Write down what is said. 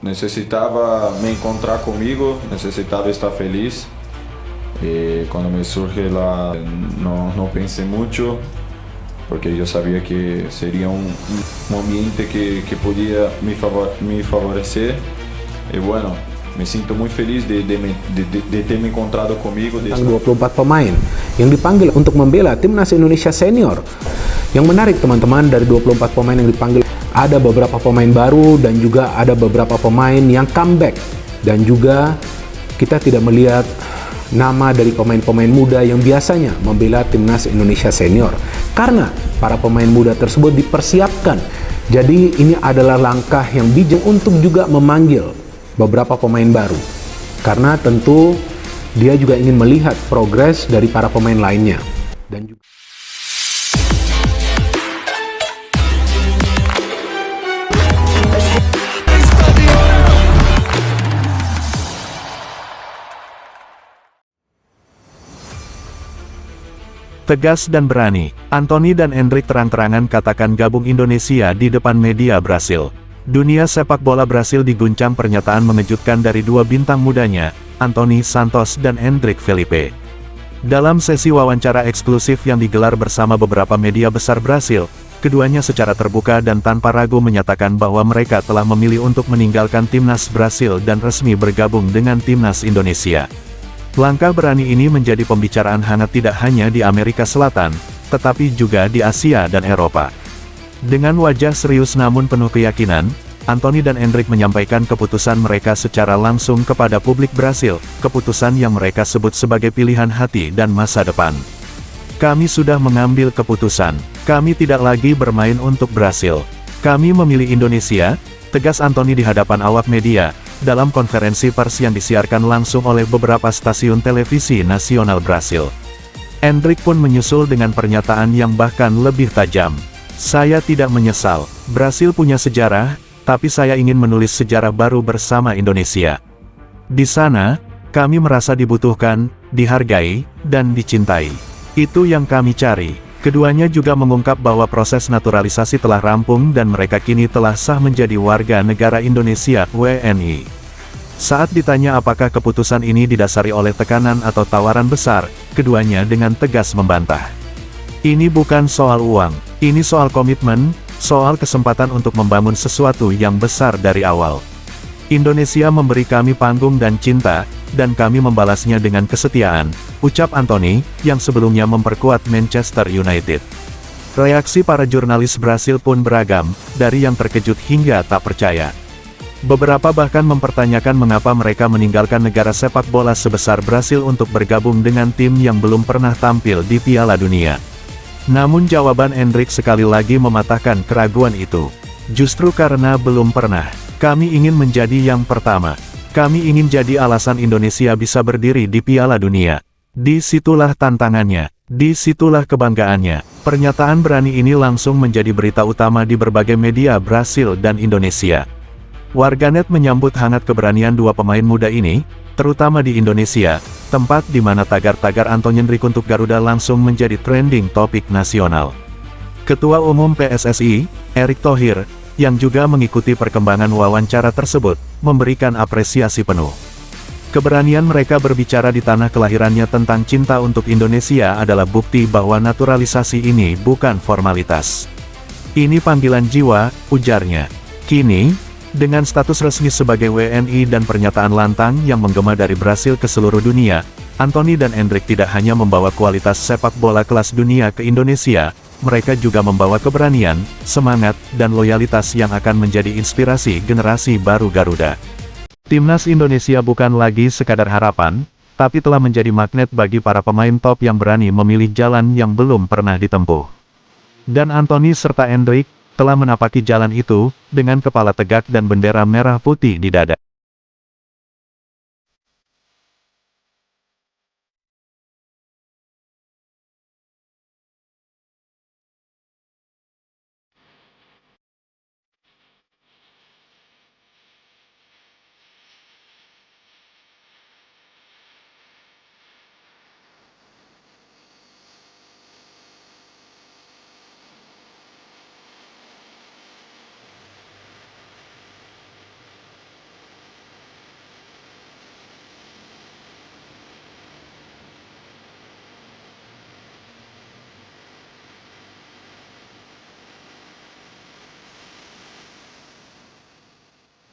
necesitaba me encontrar conmigo, necesitaba estar feliz. Cuando me surge no pensé mucho, porque yo sabía que sería un ambiente que podía me favorecer. Y bueno, me siento muy feliz de terme encontrado comigo. 24 pemain yang dipanggil untuk membela timnas Indonesia senior. Yang menarik teman-teman, dari 24 pemain yang dipanggil ada beberapa pemain baru dan juga ada beberapa pemain yang comeback, dan juga kita tidak melihat nama dari pemain-pemain muda yang biasanya membela timnas Indonesia senior, karena para pemain muda tersebut dipersiapkan. Jadi ini adalah langkah yang bijak untuk juga memanggil beberapa pemain baru, karena tentu dia juga ingin melihat progres dari para pemain lainnya. Dan juga tegas dan berani, Anthony dan Endrick terang-terangan katakan gabung Indonesia di depan media Brasil. Dunia sepak bola Brasil diguncang pernyataan mengejutkan dari dua bintang mudanya, Anthony Santos dan Endrick Felipe. Dalam sesi wawancara eksklusif yang digelar bersama beberapa media besar Brasil, keduanya secara terbuka dan tanpa ragu menyatakan bahwa mereka telah memilih untuk meninggalkan timnas Brasil dan resmi bergabung dengan timnas Indonesia. Langkah berani ini menjadi pembicaraan hangat tidak hanya di Amerika Selatan, tetapi juga di Asia dan Eropa. Dengan wajah serius namun penuh keyakinan, Anthony dan Endrick menyampaikan keputusan mereka secara langsung kepada publik Brasil, keputusan yang mereka sebut sebagai pilihan hati dan masa depan. Kami sudah mengambil keputusan, kami tidak lagi bermain untuk Brasil. Kami memilih Indonesia, tegas Anthony di hadapan awak media, dalam konferensi pers yang disiarkan langsung oleh beberapa stasiun televisi nasional Brasil. Endrick pun menyusul dengan pernyataan yang bahkan lebih tajam. Saya tidak menyesal, Brasil punya sejarah, tapi saya ingin menulis sejarah baru bersama Indonesia. Di sana, kami merasa dibutuhkan, dihargai, dan dicintai. Itu yang kami cari. Keduanya juga mengungkap bahwa proses naturalisasi telah rampung dan mereka kini telah sah menjadi warga negara Indonesia (WNI). Saat ditanya apakah keputusan ini didasari oleh tekanan atau tawaran besar, keduanya dengan tegas membantah. Ini bukan soal uang, ini soal komitmen, soal kesempatan untuk membangun sesuatu yang besar dari awal. Indonesia memberi kami panggung dan cinta, dan kami membalasnya dengan kesetiaan, ucap Anthony, yang sebelumnya memperkuat Manchester United. Reaksi para jurnalis Brasil pun beragam, dari yang terkejut hingga tak percaya. Beberapa bahkan mempertanyakan mengapa mereka meninggalkan negara sepak bola sebesar Brasil untuk bergabung dengan tim yang belum pernah tampil di Piala Dunia. Namun jawaban Endrick sekali lagi mematahkan keraguan itu. Justru karena belum pernah, kami ingin menjadi yang pertama. Kami ingin jadi alasan Indonesia bisa berdiri di Piala Dunia. Disitulah tantangannya, disitulah kebanggaannya. Pernyataan berani ini langsung menjadi berita utama di berbagai media Brasil dan Indonesia. Warganet menyambut hangat keberanian dua pemain muda ini, terutama di Indonesia, tempat di mana tagar-tagar Anthony Endrick untuk Garuda langsung menjadi trending topik nasional. Ketua Umum PSSI, Erick Thohir, yang juga mengikuti perkembangan wawancara tersebut, memberikan apresiasi penuh. Keberanian mereka berbicara di tanah kelahirannya tentang cinta untuk Indonesia adalah bukti bahwa naturalisasi ini bukan formalitas. Ini panggilan jiwa, ujarnya. Kini, dengan status resmi sebagai WNI dan pernyataan lantang yang menggema dari Brasil ke seluruh dunia, Anthony dan Endrick tidak hanya membawa kualitas sepak bola kelas dunia ke Indonesia, mereka juga membawa keberanian, semangat, dan loyalitas yang akan menjadi inspirasi generasi baru Garuda. Timnas Indonesia bukan lagi sekadar harapan, tapi telah menjadi magnet bagi para pemain top yang berani memilih jalan yang belum pernah ditempuh. Dan Anthony serta Endrick telah menapaki jalan itu, dengan kepala tegak dan bendera merah putih di dada.